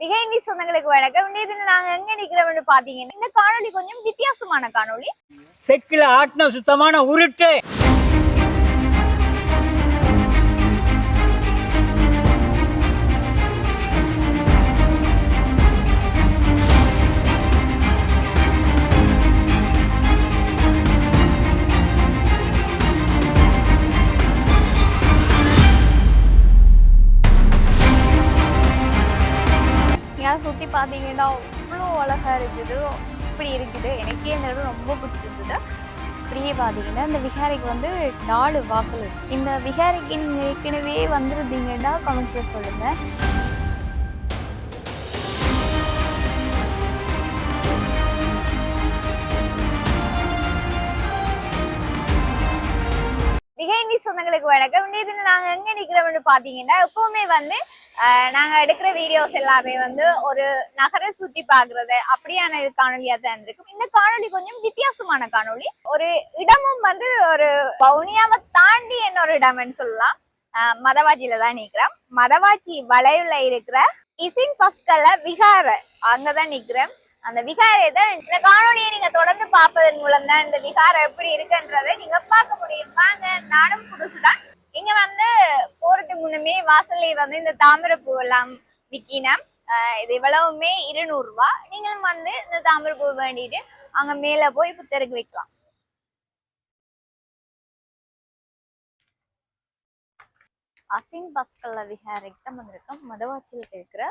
விகைவி சொந்தங்களுக்கு வணக்கம். இன்றைய நாங்க எங்க நிக்கிறோம்னு பாத்தீங்கன்னா இந்த காணொளி கொஞ்சம் வித்தியாசமான காணொளி. செக்கில ஆட்டின சுத்தமான உருட்டு. சுத்தி பாத்தீங்கன்னா அவ்வளோ அழகா இருக்குது. இப்படி இருக்குது, எனக்கே இந்த இடம் ரொம்ப பிடிச்சிருந்தது. இப்படியே பார்த்தீங்கன்னா இந்த விகாரைக்கு வந்து 4 வாசல் இருக்கு. இந்த விகாரைக்கு நீங்கள் ஏற்கனவே வந்துருந்தீங்கன்னா கமெண்ட்ஸில் சொல்லுங்கள். விகைவி சொந்தங்களுக்கு வணக்கம். இன்றைய நாங்க எங்க நிக்கிறோம்னு பாத்தீங்கன்னா எப்பவுமே வந்து நாங்க எடுக்கிற வீடியோஸ் எல்லாமே வந்து ஒரு நகரை சுத்தி பாக்குறது அப்படியான காணொலியா தான் இருக்கு. இந்த காணொலி கொஞ்சம் வித்தியாசமான காணொலி. ஒரு இடமும் வந்து ஒரு வவுனியாவை தாண்டி என்னொரு இடம்னு சொல்லலாம். மதவாச்சியில தான் நிக்கிறேன். மதவாச்சி வளைவுல இருக்கிற இசின் பஸ்கல்ல விகார அங்கதான் நிக்கிறேன். அந்த விகாரத்தை இந்த காணொலியை நீங்க தொடர்ந்து பார்ப்பதன் மூலம் தான் இந்த விகாரம் எப்படி இருக்குன்றதை நீங்க பார்க்க முடியும். வாங்க, நானும் புதுசுதான். இங்க வந்து போறதுக்கு முன்னமே வாசல்ல வந்து இந்த தாமரை பூ எல்லாம் விக்கினேன். இது இவ்வளவுமே 200 ரூபா. நீங்களும் வந்து இந்த தாமரை பூ வேண்டிட்டு அங்க மேல போய் புத்தருக்கு வைக்கலாம். அசின் பஸ்கல்ல விகாரைக்கு தான் வந்திருக்கோம். மதவாச்சியில் இருக்கிற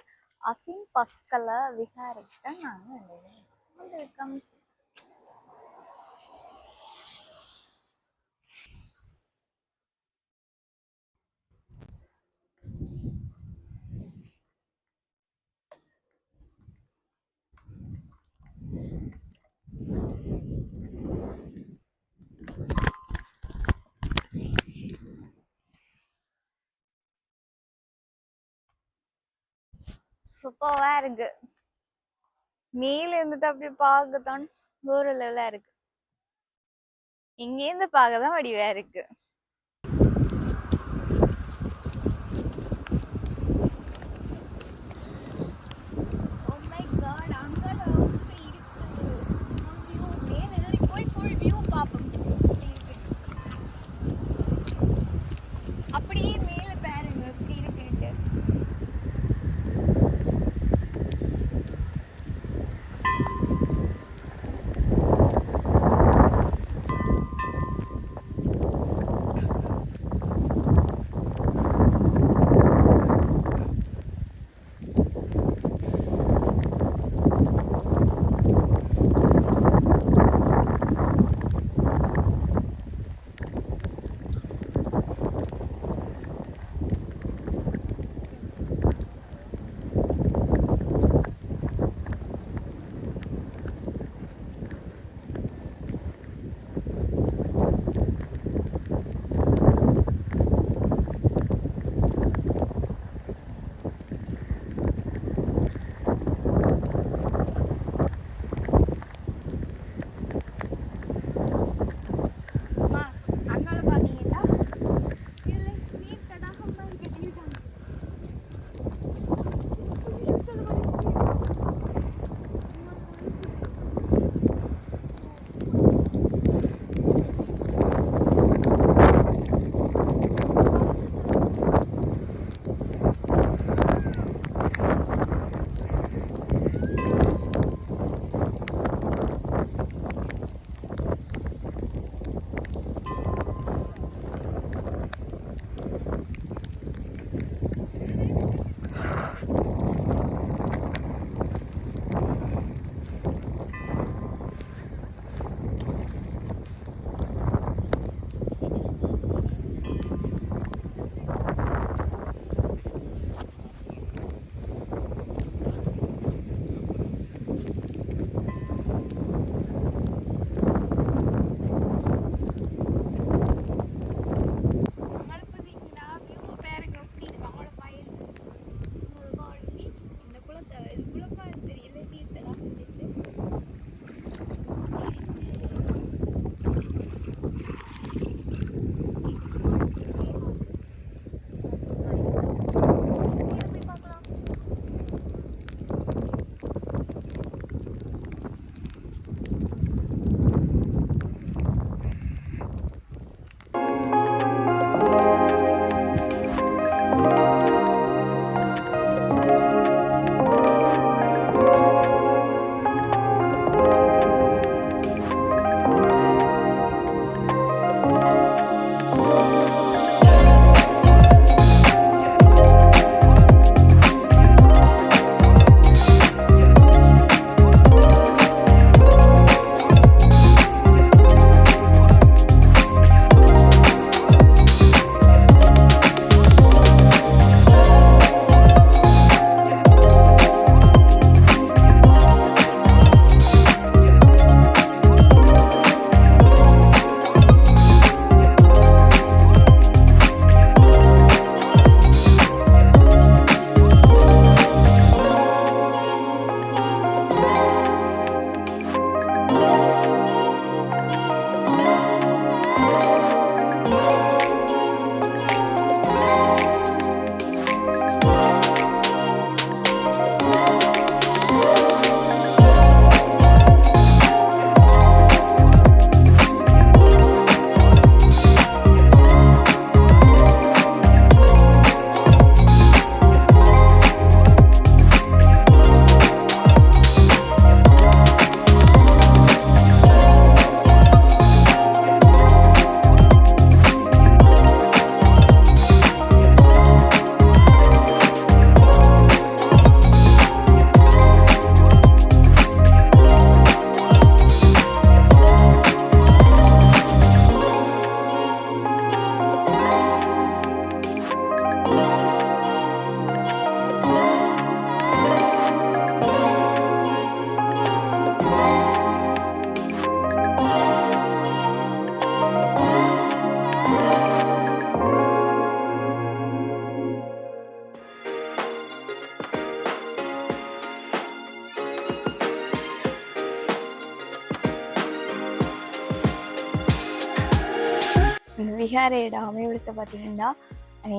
அசின் பஸ்கல்ல விகாரைக்கு தான் நாங்க வந்திருக்கோம். சூப்பரா இருக்கு. மேல இருந்துட்டு அப்படி பார்க்கத்தான் வேற லெவலா இருக்கு. இங்க இருந்து பார்க்கதான் வடிவா இருக்கு. அப்படியே மேல பாருங்க எப்படி இருக்குன்னு. விகாரையோட அமைவிடத்தை பார்த்தீங்கன்னா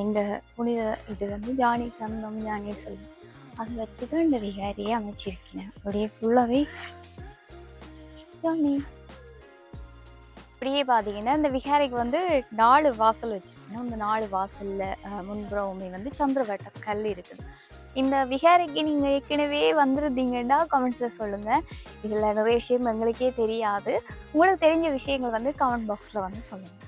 இந்த புனித இது வந்து ஜானி தந்தம் ஜானின்னு சொல்லுவோம். அதை வச்சு தான் இந்த விகாரியை அமைச்சிருக்கேன். அப்படியே ஃபுல்லாகவே ஜானி. அப்படியே பார்த்தீங்கன்னா இந்த விகாரைக்கு வந்து 4 வாசல் வச்சுருக்கேன். இந்த 4 வாசலில் முன்புறவுமே வந்து சந்திரவட்ட கல் இருக்குது. இந்த விகாரைக்கு நீங்கள் ஏற்கனவே வந்துருந்தீங்கன்னா கமெண்ட்ஸில் சொல்லுங்கள். இதில் நிறைய விஷயம் எங்களுக்கே தெரியாது. உங்களுக்கு தெரிஞ்ச விஷயங்கள் வந்து கமெண்ட் பாக்ஸில் வந்து சொல்லுங்கள்.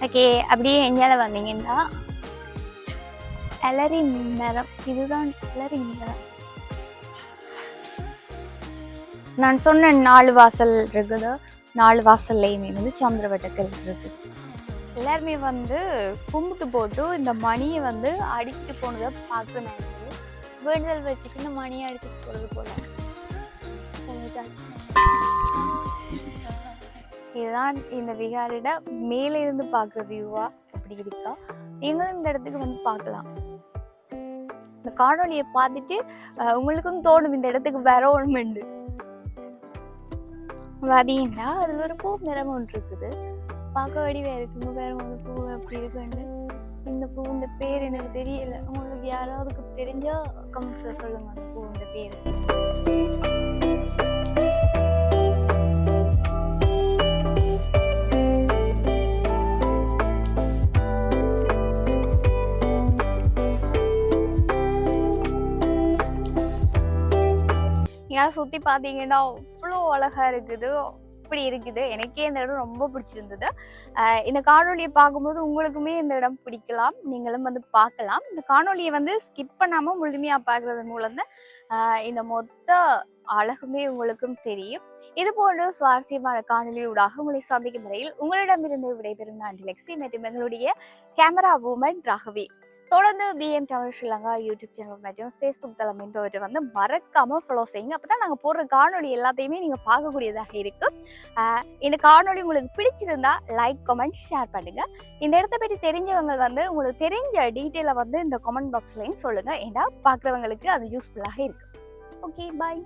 ஓகே, அப்படியே எங்கேயால வந்தீங்கன்னா எலரி மரம். இதுதான் எலரி மரம். நான் சொன்ன 4 வாசல் இருக்குது. 4 வாசல்லையுமே வந்து சந்திரவட்டக்கல் இருக்குது. எல்லாருமே வந்து கும்பிட்டு போட்டு இந்த மணியை வந்து அடிச்சுட்டு போனதை பார்க்க நினைச்சு வேண்டுதல் வச்சுட்டு இந்த மணியை அடிச்சுட்டு போகிறது போல. இதுதான் இந்த விகாரிட மேலே இருந்து பார்க்குற வியூவா அப்படி இருக்கா. நீங்களும் இந்த இடத்துக்கு வந்து பார்க்கலாம். இந்த காணொலியை பார்த்துட்டு உங்களுக்கும் தோணும் இந்த இடத்துக்கு வேற ஒன்று. பார்த்தீங்கன்னா அதில் ஒரு பூ நிறம் ஒன்று இருக்குது. பார்க்க வடிவா இருக்குங்க. வேற ஒரு பூ அப்படி இருக்குன்னு. இந்த பூ இந்த பேர் எனக்கு தெரியல. உங்களுக்கு யாராவதுக்கு தெரிஞ்சா கமெண்ட்ஸ்ல சொல்லுங்க அந்த பூ இந்த பேர். ஏன் சுற்றி பார்த்தீங்கன்னா அவ்வளோ அழகாக இருக்குது. அப்படி இருக்குது. எனக்கே இந்த இடம் ரொம்ப பிடிச்சிருந்தது. இந்த காணொலியை பார்க்கும்போது உங்களுக்குமே இந்த இடம் பிடிக்கலாம். நீங்களும் வந்து பார்க்கலாம். இந்த காணொலியை வந்து ஸ்கிப் பண்ணாமல் முழுமையாக பார்க்குறது மூலம் தான் இந்த மொத்த அழகுமே உங்களுக்கும் தெரியும். இது போன்ற சுவாரஸ்யமான காணொலியூடாக உங்களை சந்திக்கும் வரையில் உங்களிடமிருந்து விடைபெறும் நான் லெக்ஸி மற்றும் எங்களுடைய கேமரா வுமன் ராகவி. தொடர்ந்து BM Tamil Sri Lanka YouTube channel மற்றும் ஃபேஸ்புக் தளம் என்பவற்றை வந்து மறக்காம ஃபாலோ செய்யுங்க. அப்போ தான் நாங்கள் போடுற காணொலி எல்லாத்தையுமே நீங்கள் பார்க்கக்கூடியதாக இருக்கும். இந்த காணொலி உங்களுக்கு பிடிச்சிருந்தா லைக், கமெண்ட், ஷேர் பண்ணுங்க. இந்த இடத்த பற்றி தெரிஞ்சவங்க வந்து உங்களுக்கு தெரிஞ்ச டீட்டெயிலை வந்து இந்த கமெண்ட் பாக்ஸ்லையும் சொல்லுங்க. ஏன்னா பார்க்குறவங்களுக்கு அது யூஸ்ஃபுல்லாக இருக்கு. ஓகே, பாய்.